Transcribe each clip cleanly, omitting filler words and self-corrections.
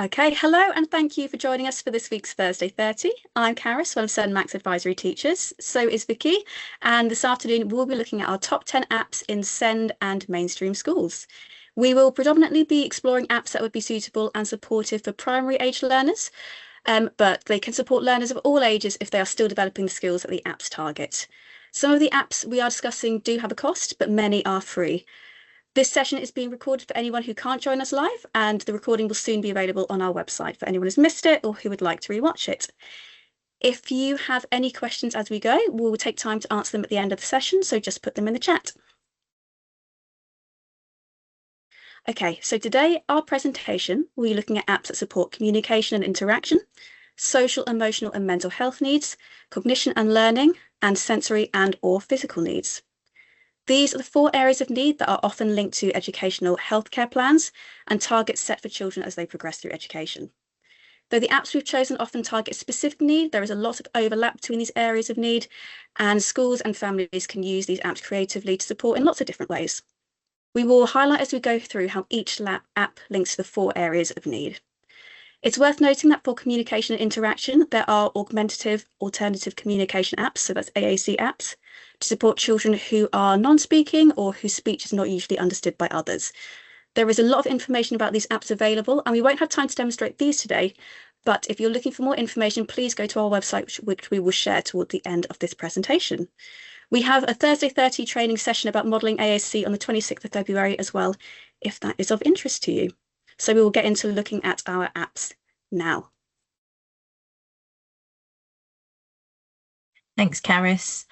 Okay, hello and thank you for joining us for this week's Thursday 30. I'm Carys, one of CENMAC's advisory teachers. So is Vicky, and this afternoon we'll be looking at our top 10 apps in SEND and mainstream schools. We will predominantly be exploring apps that would be suitable and supportive for primary age learners, but they can support learners of all ages if they are still developing the skills that the apps target. Some of the apps we are discussing do have a cost, but many are free. This session is being recorded for anyone who can't join us live, and the recording will soon be available on our website for anyone who's missed it or who would like to rewatch it. If you have any questions as we go, we will take time to answer them at the end of the session, so just put them in the chat. Okay, so today our presentation, we're looking at apps that support communication and interaction, social, emotional and mental health needs, cognition and learning, and sensory and/or physical needs. These are the 4 areas of need that are often linked to educational healthcare plans and targets set for children as they progress through education. Though the apps we've chosen often target a specific need, there is a lot of overlap between these areas of need, and schools and families can use these apps creatively to support in lots of different ways. We will highlight as we go through how each app links to the 4 areas of need. It's worth noting that for communication and interaction, there are augmentative alternative communication apps, so that's AAC apps, to support children who are non-speaking or whose speech is not usually understood by others. There is a lot of information about these apps available, and we won't have time to demonstrate these today, but if you're looking for more information, please go to our website, which we will share toward the end of this presentation. We have a Thursday 30 training session about modelling AAC on the 26th of February as well, if that is of interest to you. So we will get into looking at our apps now. Thanks, Carys.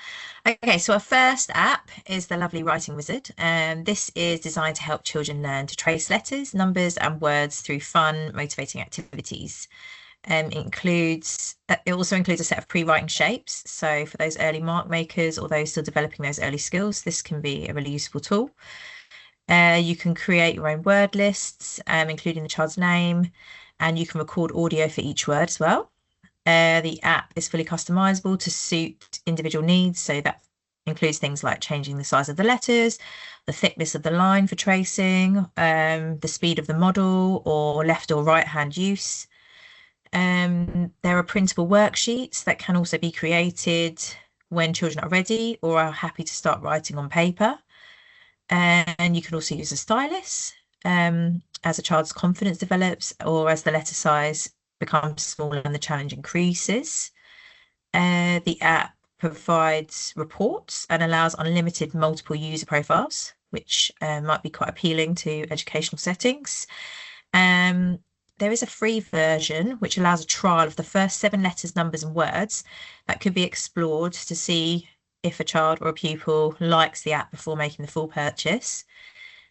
Okay, so our first app is the lovely Writing Wizard, and this is designed to help children learn to trace letters, numbers, and words through fun, motivating activities. It also includes a set of pre-writing shapes. So for those early mark makers or those still developing those early skills, this can be a really useful tool. You can create your own word lists, including the child's name, and you can record audio for each word as well. The app is fully customizable to suit individual needs. So that includes things like changing the size of the letters, the thickness of the line for tracing, the speed of the model, or left or right hand use. There are printable worksheets that can also be created when children are ready or are happy to start writing on paper. And you can also use a stylus as a child's confidence develops or as the letter size becomes smaller and the challenge increases. The app provides reports and allows unlimited multiple user profiles, which might be quite appealing to educational settings. There is a free version which allows a trial of the first 7 letters, numbers and words that could be explored to see if a child or a pupil likes the app before making the full purchase.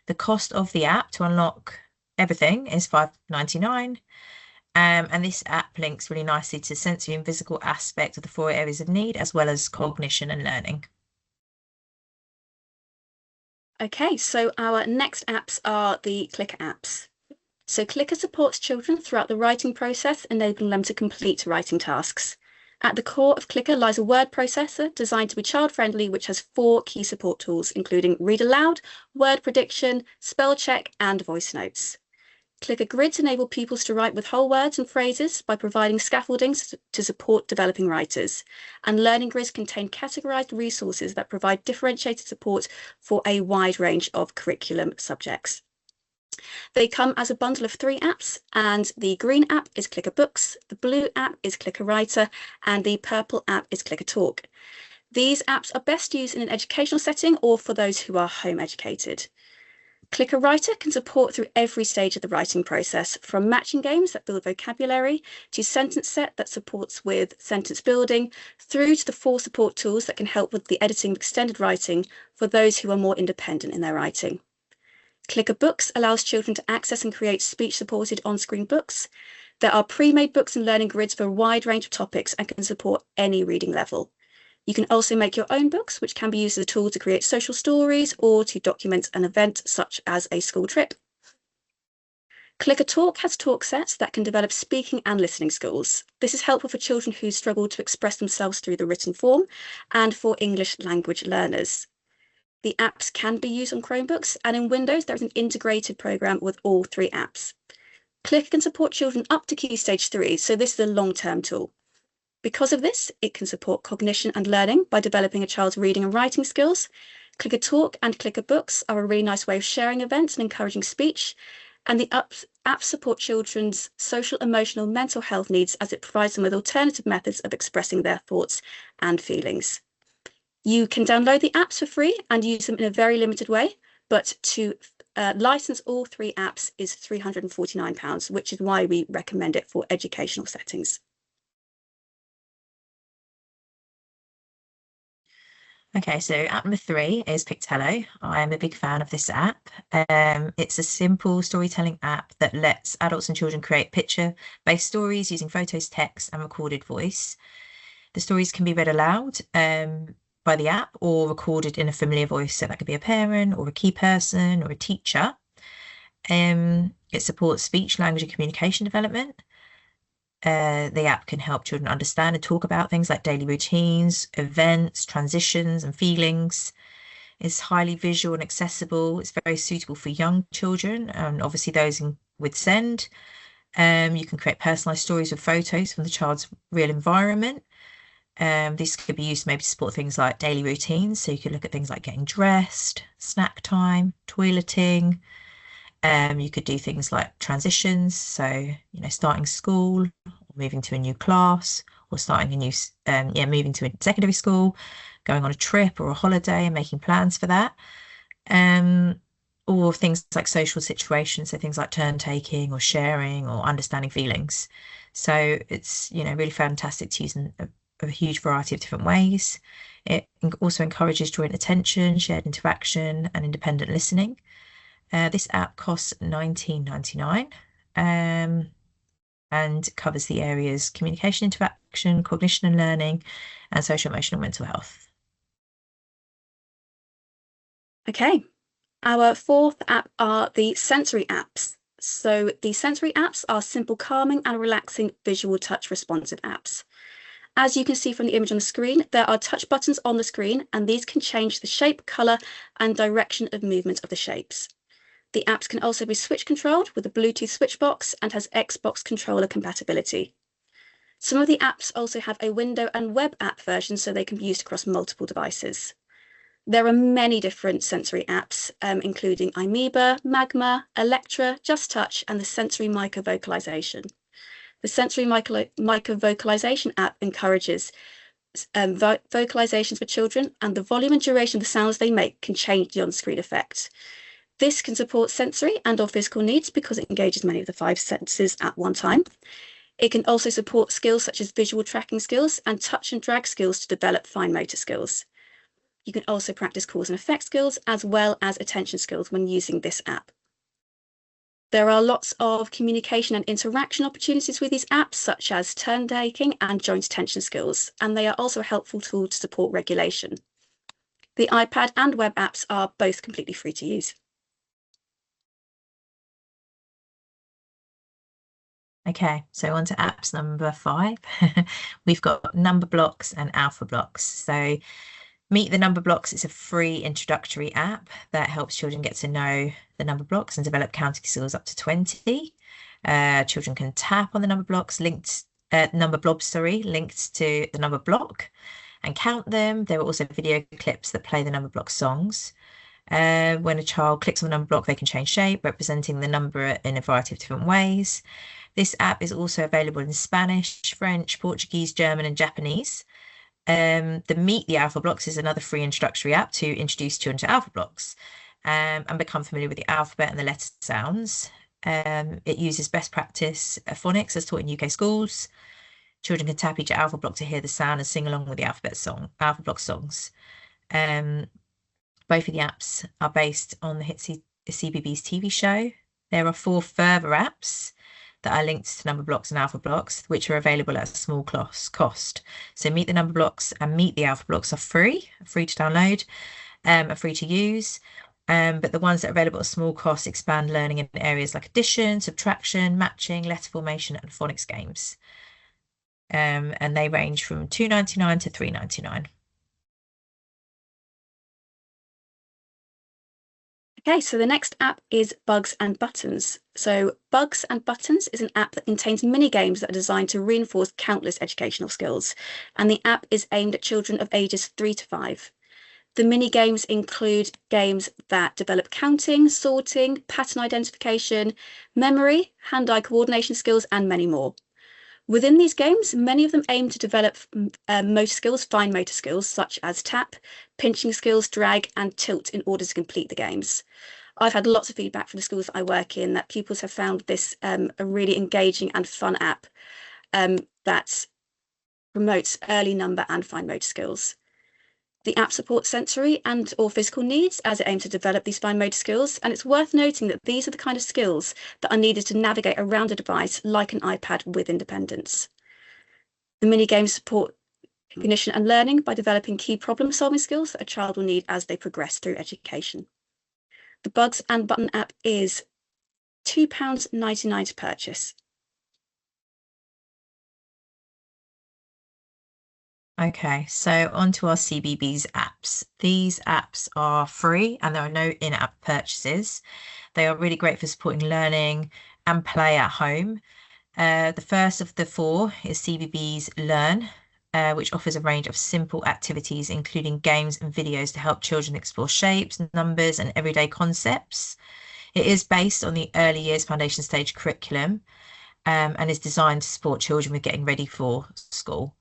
The cost of the app to unlock everything is £5.99. And this app links really nicely to sensory and physical aspects of the 4 areas of need, as well as cognition and learning. Okay, so our next apps are the Clicker apps. So Clicker supports children throughout the writing process, enabling them to complete writing tasks. At the core of Clicker lies a word processor designed to be child-friendly, which has 4 key support tools, including read aloud, word prediction, spell check, and voice notes. Clicker grids enable pupils to write with whole words and phrases by providing scaffolding to support developing writers. And learning grids contain categorized resources that provide differentiated support for a wide range of curriculum subjects. They come as a bundle of 3 apps, and the green app is Clicker Books, the blue app is Clicker Writer, and the purple app is Clicker Talk. These apps are best used in an educational setting or for those who are home educated. Clicker Writer can support through every stage of the writing process, from matching games that build vocabulary to sentence set that supports with sentence building, through to the 4 support tools that can help with the editing of extended writing for those who are more independent in their writing. Clicker Books allows children to access and create speech-supported on-screen books. There are pre-made books and learning grids for a wide range of topics and can support any reading level. You can also make your own books, which can be used as a tool to create social stories or to document an event such as a school trip. Clicker Talk has talk sets that can develop speaking and listening skills. This is helpful for children who struggle to express themselves through the written form and for English language learners. The apps can be used on Chromebooks, and in Windows there is an integrated program with all 3 apps. Clicker can support children up to Key Stage 3, so this is a long-term tool. Because of this, it can support cognition and learning by developing a child's reading and writing skills. Clicker Talk and Clicker Books are a really nice way of sharing events and encouraging speech. And the apps support children's social, emotional, mental health needs as it provides them with alternative methods of expressing their thoughts and feelings. You can download the apps for free and use them in a very limited way, but to license all 3 apps is £349, which is why we recommend it for educational settings. Okay, so app number 3 is Pictello. I am a big fan of this app. It's a simple storytelling app that lets adults and children create picture-based stories using photos, text, and recorded voice. The stories can be read aloud by the app or recorded in a familiar voice. So that could be a parent or a key person or a teacher. It supports speech, language, and communication development. The app can help children understand and talk about things like daily routines, events, transitions, and feelings. It's highly visual and accessible. It's very suitable for young children and obviously those with SEND. You can create personalized stories with photos from the child's real environment. This could be used maybe to support things like daily routines. So you could look at things like getting dressed, snack time, toileting. You could do things like transitions. So, starting school, or moving to a new class, or starting a new, moving to a secondary school, going on a trip or a holiday and making plans for that. Or things like social situations. So things like turn taking or sharing or understanding feelings. So it's, really fantastic to use in a huge variety of different ways. It also encourages joint attention, shared interaction, and independent listening. This app costs £19.99 and covers the areas communication, interaction, cognition and learning, and social, emotional, mental health. Okay, our 4th app are the sensory apps. So the sensory apps are simple, calming and relaxing visual touch responsive apps. As you can see from the image on the screen, there are touch buttons on the screen, and these can change the shape, color, and direction of movement of the shapes. The apps can also be switch controlled with a Bluetooth switch box and has Xbox controller compatibility. Some of the apps also have a window and web app version, so they can be used across multiple devices. There are many different sensory apps, including Amoeba, Magma, Electra, Just Touch, and the sensory micro-vocalization. The sensory micro-vocalization app encourages vocalizations for children, and the volume and duration of the sounds they make can change the on-screen effect. This can support sensory and or physical needs because it engages many of the 5 senses at one time. It can also support skills such as visual tracking skills and touch and drag skills to develop fine motor skills. You can also practice cause and effect skills as well as attention skills when using this app. There are lots of communication and interaction opportunities with these apps, such as turn taking and joint attention skills, and they are also a helpful tool to support regulation. The iPad and web apps are both completely free to use. Okay, so on to apps number 5. We've got number blocks and alpha blocks. So Meet the Number Blocks is a free introductory app that helps children get to know the number blocks and develop counting skills up to 20. Children can tap on the number blocks number blobs, linked to the number block and count them. There are also video clips that play the number block songs. When a child clicks on the number block, they can change shape, representing the number in a variety of different ways. This app is also available in Spanish, French, Portuguese, German, and Japanese. The Meet the Alpha Blocks is another free introductory app to introduce children to alpha blocks and become familiar with the alphabet and the letter sounds. It uses best practice phonics as taught in UK schools. Children can tap each alpha block to hear the sound and sing along with the alpha block songs. Both of the apps are based on the hit CBeebies TV show. There are 4 further apps that are linked to number blocks and alpha blocks, which are available at a small cost. So Meet the Number Blocks and Meet the Alpha Blocks are free to download, are free to use. But the ones that are available at a small cost expand learning in areas like addition, subtraction, matching, letter formation, and phonics games. And they range from £2.99 to £3.99. Okay, so the next app is Bugs and Buttons. So Bugs and Buttons is an app that contains mini games that are designed to reinforce countless educational skills. And the app is aimed at children of ages 3 to 5. The mini games include games that develop counting, sorting, pattern identification, memory, hand-eye coordination skills, and many more. Within these games, many of them aim to develop motor skills, fine motor skills, such as tap, pinching skills, drag, and tilt in order to complete the games. I've had lots of feedback from the schools that I work in that pupils have found this a really engaging and fun app that promotes early number and fine motor skills. The app supports sensory and or physical needs as it aims to develop these fine motor skills, and it's worth noting that these are the kind of skills that are needed to navigate around a device like an iPad with independence. The mini games support cognition and learning by developing key problem-solving skills that a child will need as they progress through education. The Bugs and Button app is £2.99 to purchase. Okay, so onto our CBeebies apps. These apps are free and there are no in-app purchases. They are really great for supporting learning and play at home. The first of the four is CBeebies Learn, which offers a range of simple activities, including games and videos to help children explore shapes, numbers, and everyday concepts. It is based on the early years foundation stage curriculum, and is designed to support children with getting ready for school.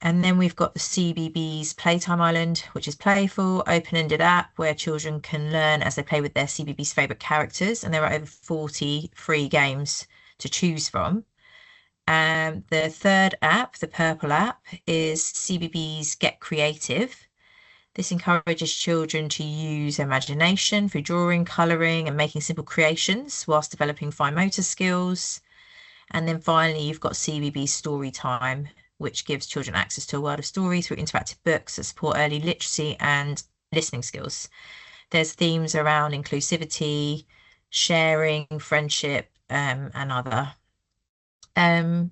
And then we've got the CBeebies Playtime Island, which is playful, open-ended app where children can learn as they play with their CBeebies favourite characters. And there are over 40 free games to choose from. The third app, the purple app, is CBeebies Get Creative. This encourages children to use imagination through drawing, colouring, and making simple creations whilst developing fine motor skills. And then finally, you've got CBeebies Story Time, which gives children access to a world of stories through interactive books that support early literacy and listening skills. There's themes around inclusivity, sharing, friendship, and other.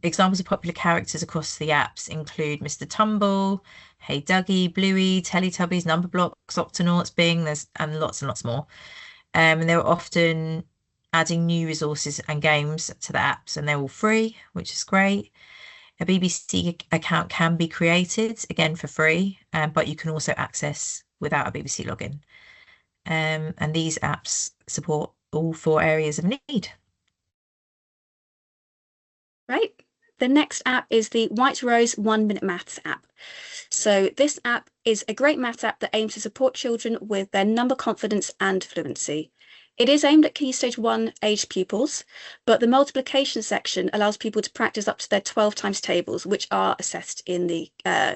Examples of popular characters across the apps include Mr. Tumble, Hey Dougie, Bluey, Teletubbies, Numberblocks, Octonauts, Bing, and lots more. And they're often adding new resources and games to the apps, and they're all free, which is great. A BBC account can be created, again for free, but you can also access without a BBC login. And these apps support all four areas of need. Right. The next app is the White Rose 1 Minute Maths app. So this app is a great maths app that aims to support children with their number confidence and fluency. It is aimed at Key Stage 1 age pupils, but the multiplication section allows people to practice up to their 12 times tables, which are assessed in the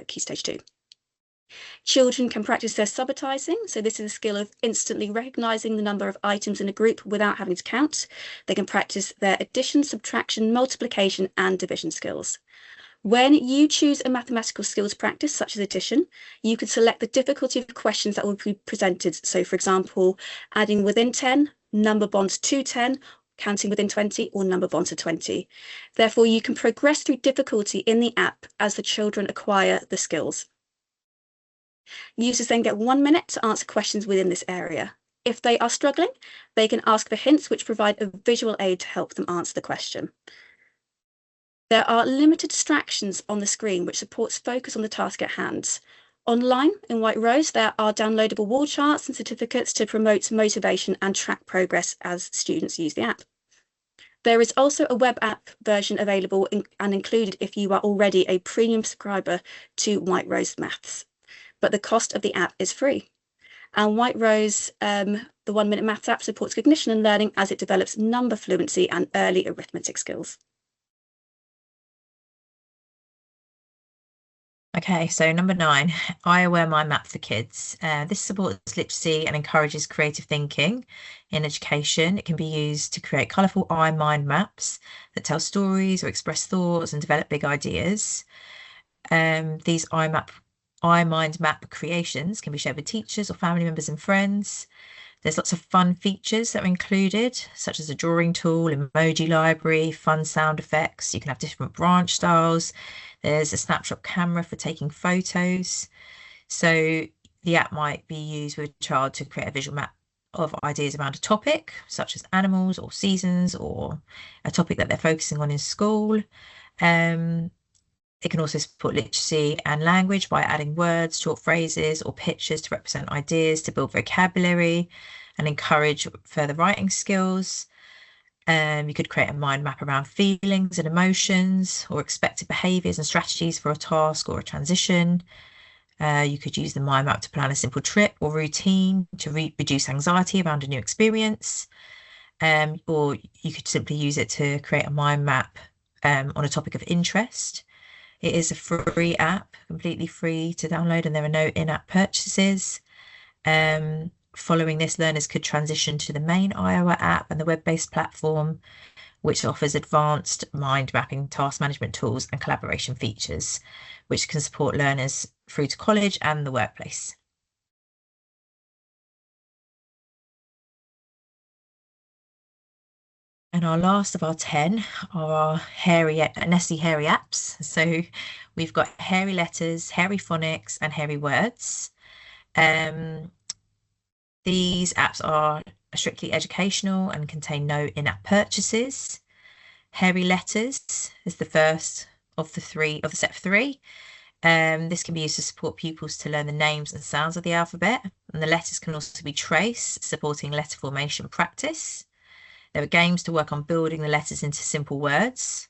Key Stage 2. Children can practice their subitizing, so this is a skill of instantly recognizing the number of items in a group without having to count. They can practice their addition, subtraction, multiplication, and division skills. When you choose a mathematical skills practice, such as addition, you can select the difficulty of questions that will be presented. So, for example, adding within 10, number bonds to 10, counting within 20, or number bonds to 20. Therefore, you can progress through difficulty in the app as the children acquire the skills. Users then get 1 minute to answer questions within this area. If they are struggling, they can ask for hints which provide a visual aid to help them answer the question. There are limited distractions on the screen which supports focus on the task at hand. Online in White Rose, there are downloadable wall charts and certificates to promote motivation and track progress as students use the app. There is also a web app version available and included if you are already a premium subscriber to White Rose Maths, but the cost of the app is free. And White Rose, the 1 Minute Maths app, supports cognition and learning as it develops number fluency and early arithmetic skills. Okay, so number 9, I Aware My Map for Kids. This supports literacy and encourages creative thinking in education. It can be used to create colourful mind maps that tell stories or express thoughts and develop big ideas. These mind map creations can be shared with teachers or family members and friends. There's lots of fun features that are included, such as a drawing tool, emoji library, fun sound effects. You can have different branch styles. There's a snapshot camera for taking photos. So the app might be used with a child to create a visual map of ideas around a topic, such as animals or seasons or a topic that they're focusing on in school. It can also support literacy and language by adding words, short phrases, or pictures to represent ideas, to build vocabulary and encourage further writing skills. You could create a mind map around feelings and emotions or expected behaviours and strategies for a task or a transition. You could use the mind map to plan a simple trip or routine to reduce anxiety around a new experience. Or you could simply use it to create a mind map on a topic of interest. It is a free app, completely free to download, and there are no in-app purchases. Following this, learners could transition to the main Iowa app and the web-based platform, which offers advanced mind mapping, task management tools and collaboration features, which can support learners through to college and the workplace. And our last of our 10 are our Nessie Hairy apps. So we've got Hairy Letters, Hairy Phonics, and Hairy Words. These apps are strictly educational and contain no in-app purchases. Hairy Letters is the first of the set of three. This can be used to support pupils to learn the names and sounds of the alphabet, and the letters can also be traced, supporting letter formation practice. There are games to work on building the letters into simple words.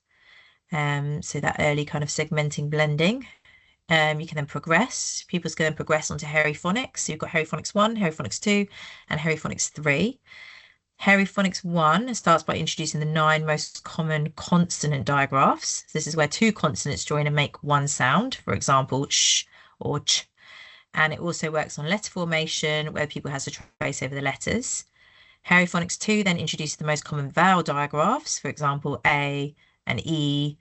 So that early kind of segmenting, blending. You can then progress. Pupils can then progress onto Hairy Phonics. So you've got Hairy Phonics 1, Hairy Phonics 2, and Hairy Phonics 3. Hairy Phonics 1 starts by introducing the 9 most common consonant digraphs. This is where 2 consonants join and make one sound, for example, sh or ch. And it also works on letter formation, where people has to trace over the letters. Hairy Phonics 2 then introduces the most common vowel digraphs, for example, A and E.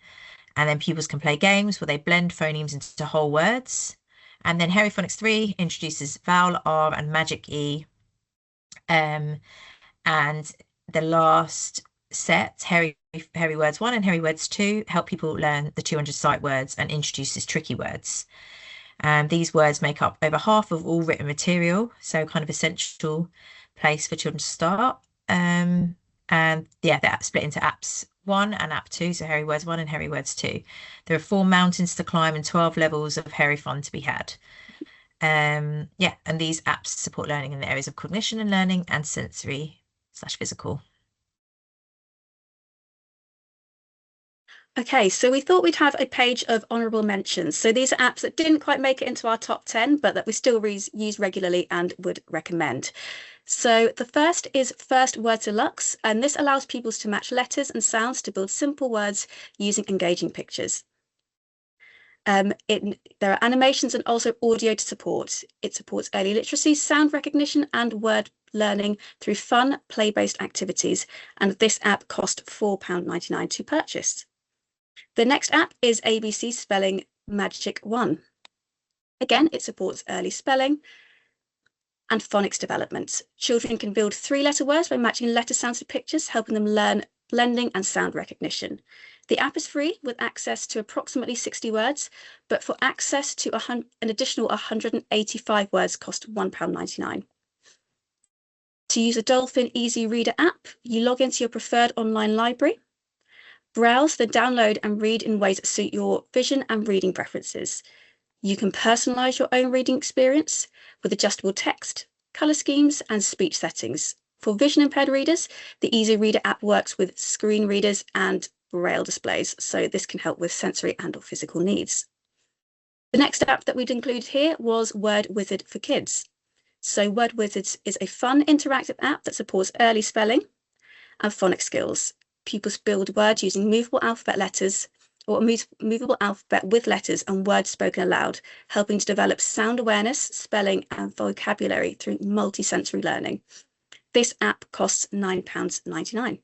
And then pupils can play games where they blend phonemes into whole words. And then Hairy Phonics 3 introduces vowel R and magic E. And the last set, Hairy Words 1 and Hairy Words 2, help people learn the 200 sight words and introduces tricky words. These words make up over half of all written material, so kind of essential place for children to start. And yeah, they're split into apps 1 and app 2, so Hairy Words 1 and Hairy Words 2. There are 4 mountains to climb and 12 levels of hairy fun to be had. Yeah, and these apps support learning in the areas of cognition and learning and sensory/physical. Okay, so we thought we'd have a page of honourable mentions. So these are apps that didn't quite make it into our top 10, but that we still use regularly and would recommend. So the first is First Word Deluxe, and this allows pupils to match letters and sounds to build simple words using engaging pictures. There are animations and also audio to support. It supports early literacy, sound recognition, and word learning through fun, play-based activities. And this app cost £4.99 to purchase. The next app is ABC Spelling Magic 1. Again, it supports early spelling and phonics development. Children can build 3-letter words by matching letter sounds to pictures, helping them learn blending and sound recognition. The app is free with access to approximately 60 words, but for access to an additional 185 words cost £1.99. To use a Dolphin Easy Reader app, you log into your preferred online library, browse, then download and read in ways that suit your vision and reading preferences. You can personalize your own reading experience with adjustable text, color schemes, and speech settings. For vision impaired readers, the Easy Reader app works with screen readers and braille displays, so this can help with sensory and or physical needs. The next app that we'd included here was Word Wizard for Kids. So Word Wizards is a fun interactive app that supports early spelling and phonics skills. Pupils build words using movable alphabet letters or movable alphabet with letters and words spoken aloud, helping to develop sound awareness, spelling, and vocabulary through multi-sensory learning. This app costs £9.99.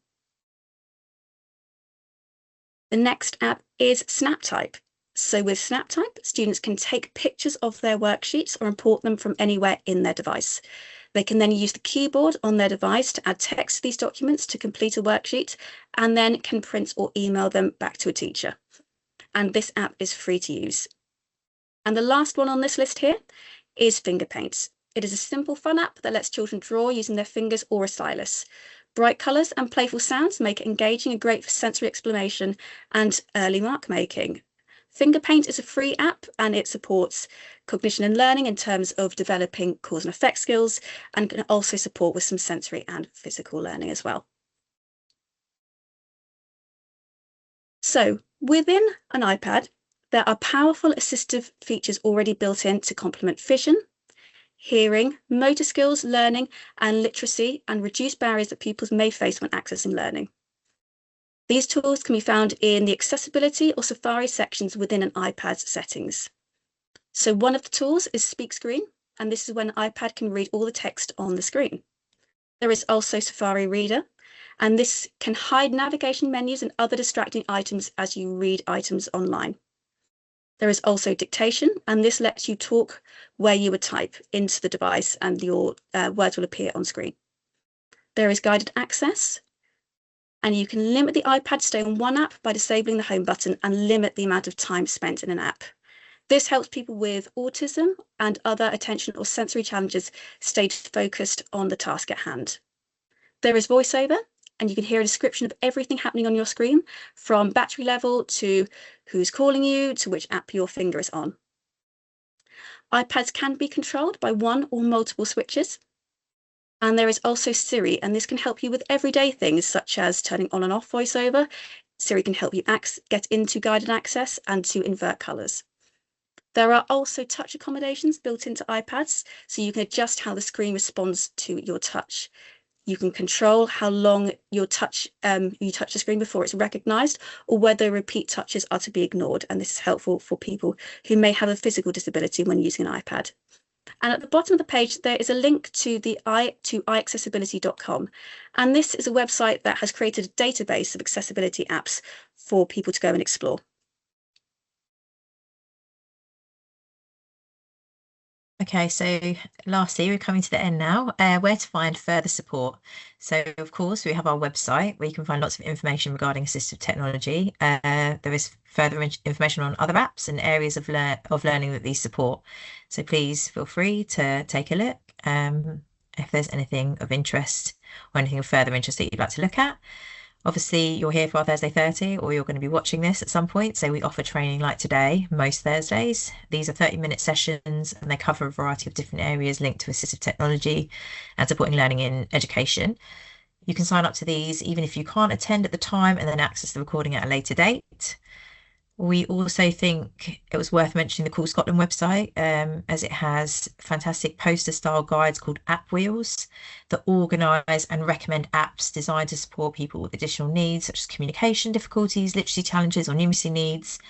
The next app is SnapType. So with SnapType, students can take pictures of their worksheets or import them from anywhere in their device. They can then use the keyboard on their device to add text to these documents to complete a worksheet, and then can print or email them back to a teacher. And this app is free to use. And the last one on this list here is Fingerpaint. It is a simple, fun app that lets children draw using their fingers or a stylus. Bright colours and playful sounds make it engaging and great for sensory exploration and early mark making. Finger Paint is a free app and it supports cognition and learning in terms of developing cause and effect skills, and can also support with some sensory and physical learning as well. So within an iPad, there are powerful assistive features already built in to complement vision, hearing, motor skills, learning, and literacy, and reduce barriers that pupils may face when accessing learning. These tools can be found in the accessibility or Safari sections within an iPad's settings. So one of the tools is Speak Screen, and this is when an iPad can read all the text on the screen. There is also Safari Reader, and this can hide navigation menus and other distracting items as you read items online. There is also dictation, and this lets you talk where you would type into the device and your words will appear on screen. There is guided access, and you can limit the iPad stay on one app by disabling the home button and limit the amount of time spent in an app. This helps people with autism and other attention or sensory challenges stay focused on the task at hand. There is voiceover, and you can hear a description of everything happening on your screen, from battery level to who's calling you to which app your finger is on. iPads can be controlled by one or multiple switches. And there is also Siri, and this can help you with everyday things such as turning on and off voiceover. Siri can help you get into guided access and to invert colours. There are also touch accommodations built into iPads, so you can adjust how the screen responds to your touch. You can control how long you touch the screen before it's recognised, or whether repeat touches are to be ignored. And this is helpful for people who may have a physical disability when using an iPad. And at the bottom of the page, there is a link to iaccessibility.com. And this is a website that has created a database of accessibility apps for people to go and explore. Okay, so lastly, we're coming to the end now. Where to find further support? So, of course, we have our website where you can find lots of information regarding assistive technology. There is further information on other apps and areas of learning that these support. So please feel free to take a look if there's anything of interest or anything of further interest that you'd like to look at. Obviously, you're here for our Thursday 30, or you're going to be watching this at some point. So we offer training like today, most Thursdays. These are 30-minute sessions, and they cover a variety of different areas linked to assistive technology and supporting learning in education. You can sign up to these even if you can't attend at the time and then access the recording at a later date. We also think it was worth mentioning the Cool Scotland website, as it has fantastic poster-style guides called App Wheels that organise and recommend apps designed to support people with additional needs, such as communication difficulties, literacy challenges, or numeracy needs.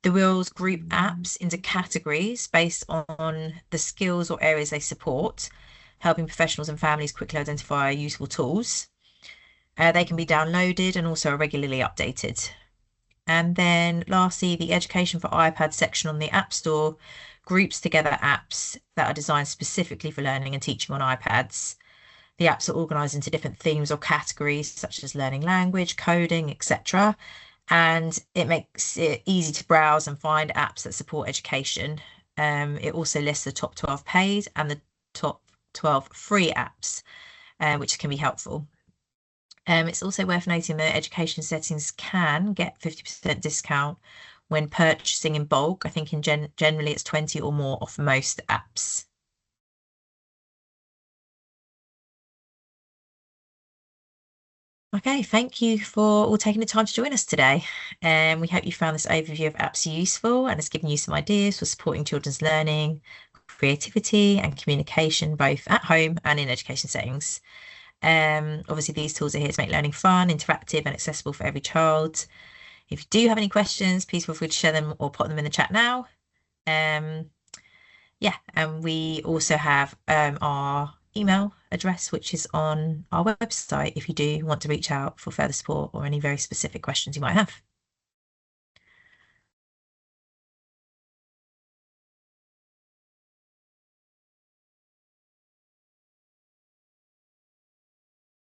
The wheels group apps into categories based on the skills or areas they support, helping professionals and families quickly identify useful tools. They can be downloaded and also are regularly updated. And then lastly, the Education for iPad section on the App Store groups together apps that are designed specifically for learning and teaching on iPads. The apps are organised into different themes or categories, such as learning language, coding, etc. And it makes it easy to browse and find apps that support education. It also lists the top 12 paid and the top 12 free apps, which can be helpful. It's also worth noting that education settings can get 50% discount when purchasing in bulk. I think generally it's 20 or more off most apps. Okay, thank you for all taking the time to join us today. We hope you found this overview of apps useful and it's given you some ideas for supporting children's learning, creativity and communication, both at home and in education settings. Obviously, these tools are here to make learning fun, interactive and accessible for every child. If you do have any questions, please feel free to share them or put them in the chat now. Yeah, and we also have our email address, which is on our website if you do want to reach out for further support or any very specific questions you might have.